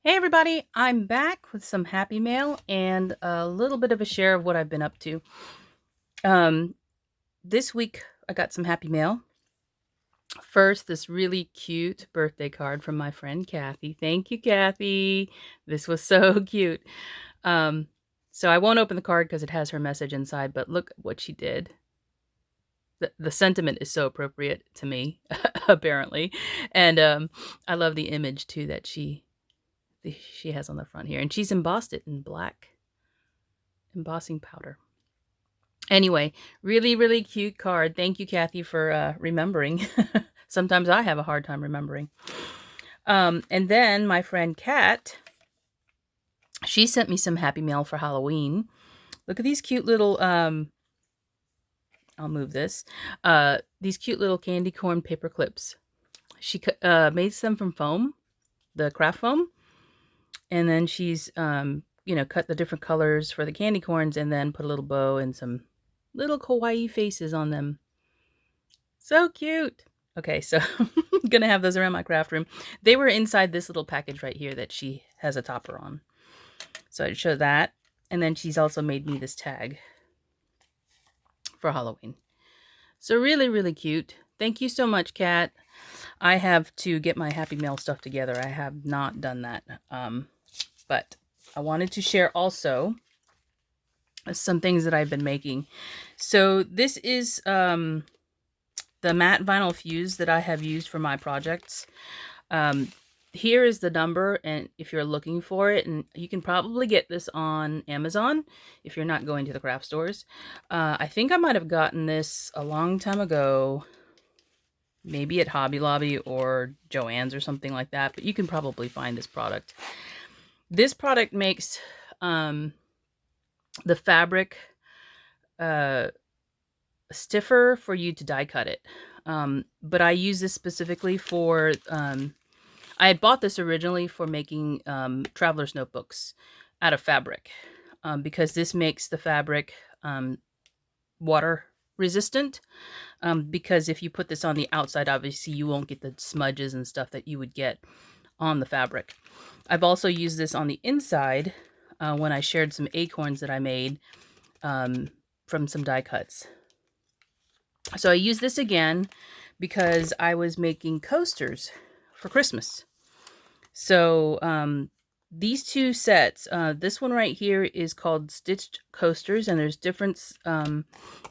Hey everybody, I'm back with some happy mail and a little bit of a share of what I've been up to. Um, this week I got some happy mail. First, this really cute birthday card from my friend Kathy. Thank you, Kathy. This was so cute. Um, so I won't open the card because it has her message inside, but look what she did. The sentiment is so appropriate to me, apparently. And I love the image too that she has on the front here. And she's embossed it in black embossing powder. Anyway, really, really cute card. Thank you, Kathy, for remembering. Sometimes I have a hard time remembering. And then my friend Kat, she sent me some happy mail for Halloween. Look at these cute little, I'll move this, these cute little candy corn paper clips. She made them from foam, the craft foam. And then she's, cut the different colors for the candy corns and then put a little bow and some little kawaii faces on them. So cute. Okay, so I'm gonna have those around my craft room. They were inside this little package right here that she has a topper on. So I'd show that. And then she's also made me this tag for Halloween. So really, really cute. Thank you so much, Kat. I have to get my Happy Mail stuff together. I have not done that. But I wanted to share also some things that I've been making. So this is the matte vinyl fuse that I have used for my projects. Here is the number, and if you're looking for it, and you can probably get this on Amazon if you're not going to the craft stores. I think I might have gotten this a long time ago, maybe at Hobby Lobby or Joann's or something like that, but you can probably find this product. This product makes the fabric stiffer for you to die cut it. But I use this specifically for, I had bought this originally for making traveler's notebooks out of fabric, because this makes the fabric water resistant. Because if you put this on the outside, obviously you won't get the smudges and stuff that you would get on the fabric. I've also used this on the inside when I shared some acorns that I made from some die cuts. So I use this again because I was making coasters for Christmas. So these two sets, this one right here is called Stitched Coasters, and there's different,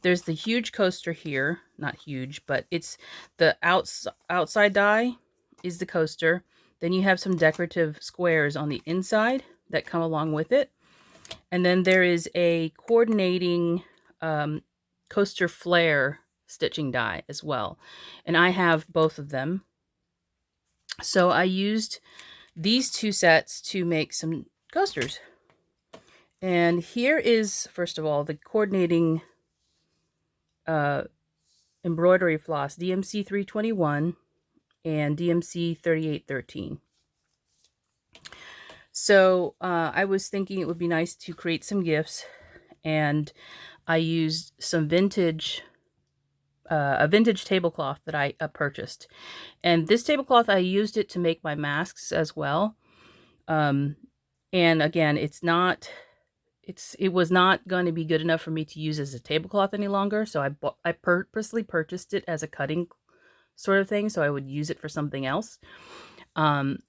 there's the huge coaster here, not huge, but it's the outside die is the coaster. Then you have some decorative squares on the inside that come along with it. And then there is a coordinating coaster flare stitching die as well. And I have both of them. So I used these two sets to make some coasters. And here is, first of all, the coordinating embroidery floss, DMC 321 and DMC 3813. So I was thinking it would be nice to create some gifts, and I used some vintage, a vintage tablecloth that I purchased. And this tablecloth, I used it to make my masks as well. And again, it was not going to be good enough for me to use as a tablecloth any longer. So I purposely purchased it as a cutting sort of thing, so I would use it for something else.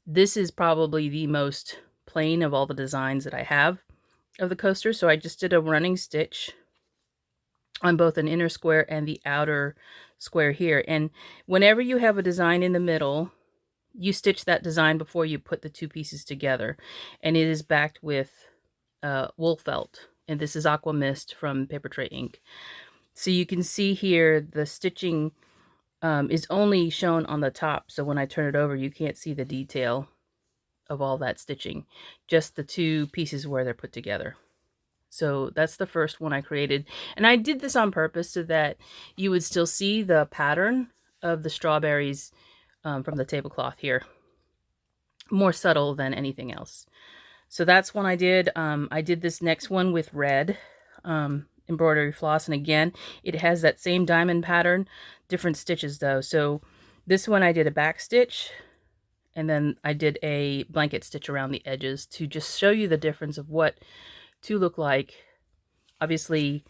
This is probably the most plain of all the designs that I have of the coaster. So I just did a running stitch on both an inner square and the outer square here. And whenever you have a design in the middle, you stitch that design before you put the two pieces together. And it is backed with wool felt. And this is Aqua Mist from Paper Tray Ink. So you can see here the stitching is only shown on the top. So when I turn it over, you can't see the detail of all that stitching. Just the two pieces where they're put together. So that's the first one I created. And I did this on purpose so that you would still see the pattern of the strawberries from the tablecloth here. More subtle than anything else. So that's one I did. I did this next one with red embroidery floss. And again, it has that same diamond pattern, different stitches though. So this one I did a back stitch, And then I did a blanket stitch around the edges to just show you the difference of what to look like. Obviously,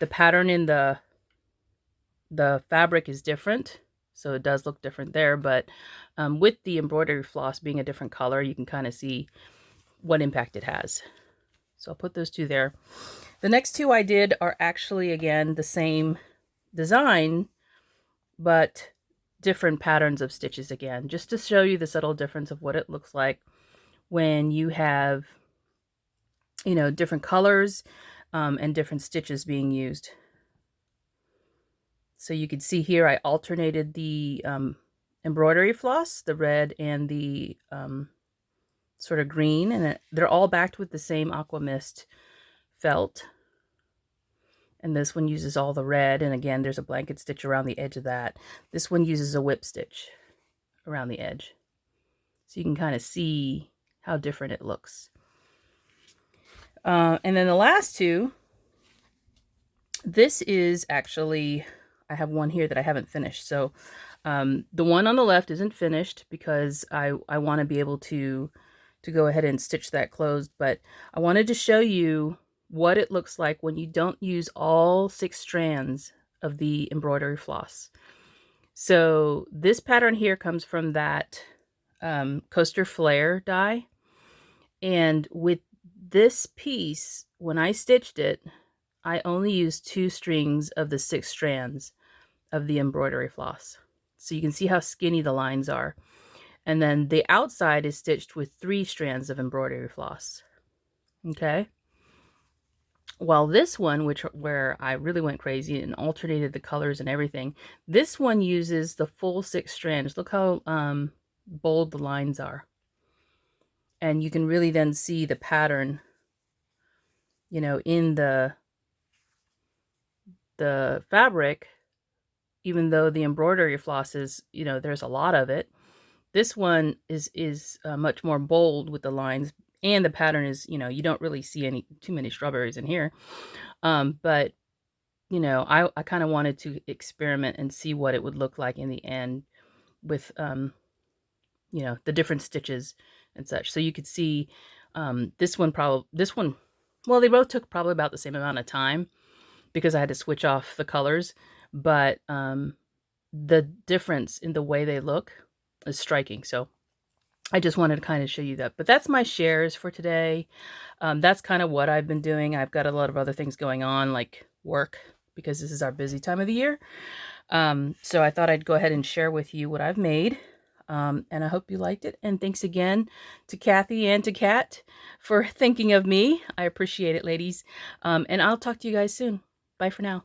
the pattern in the fabric is different, so it does look different there, but with the embroidery floss being a different color, you can kind of see what impact it has. So I'll put those two there. The next two I did are actually, again, the same design, but different patterns of stitches again, just to show you the subtle difference of what it looks like when you have, you know, different colors and different stitches being used. So you can see here I alternated the embroidery floss, the red and the sort of green, and they're all backed with the same aqua mist felt. And this one uses all the red, and again there's a blanket stitch around the edge of that. This one uses a whip stitch around the edge. So you can kind of see how different it looks. And then the last two, this is actually, I have one here that I haven't finished. So the one on the left isn't finished because I want to be able to go ahead and stitch that closed. But I wanted to show you what it looks like when you don't use all 6 strands of the embroidery floss. So this pattern here comes from that Coaster Flare die. And with this piece, when I stitched it, I only used 2 strings of the 6 strands of the embroidery floss. So you can see how skinny the lines are. And then the outside is stitched with 3 strands of embroidery floss. Okay. While this one, where I really went crazy and alternated the colors and everything, this one uses the full 6 strands. Look how bold the lines are. And you can really then see the pattern, you know, in the fabric, even though the embroidery floss is, you know, there's a lot of it. This one is much more bold with the lines, and the pattern is, you know, you don't really see too many strawberries in here. But, you know, I kind of wanted to experiment and see what it would look like in the end with, you know, the different stitches and such. So you could see this one, well, they both took probably about the same amount of time because I had to switch off the colors. But the difference in the way they look is striking. So I just wanted to kind of show you that. But that's my shares for today. That's kind of what I've been doing. I've got a lot of other things going on, like work, because this is our busy time of the year. So I thought I'd go ahead and share with you what I've made. And I hope you liked it. And thanks again to Kathy and to Kat for thinking of me. I appreciate it, ladies. And I'll talk to you guys soon. Bye for now.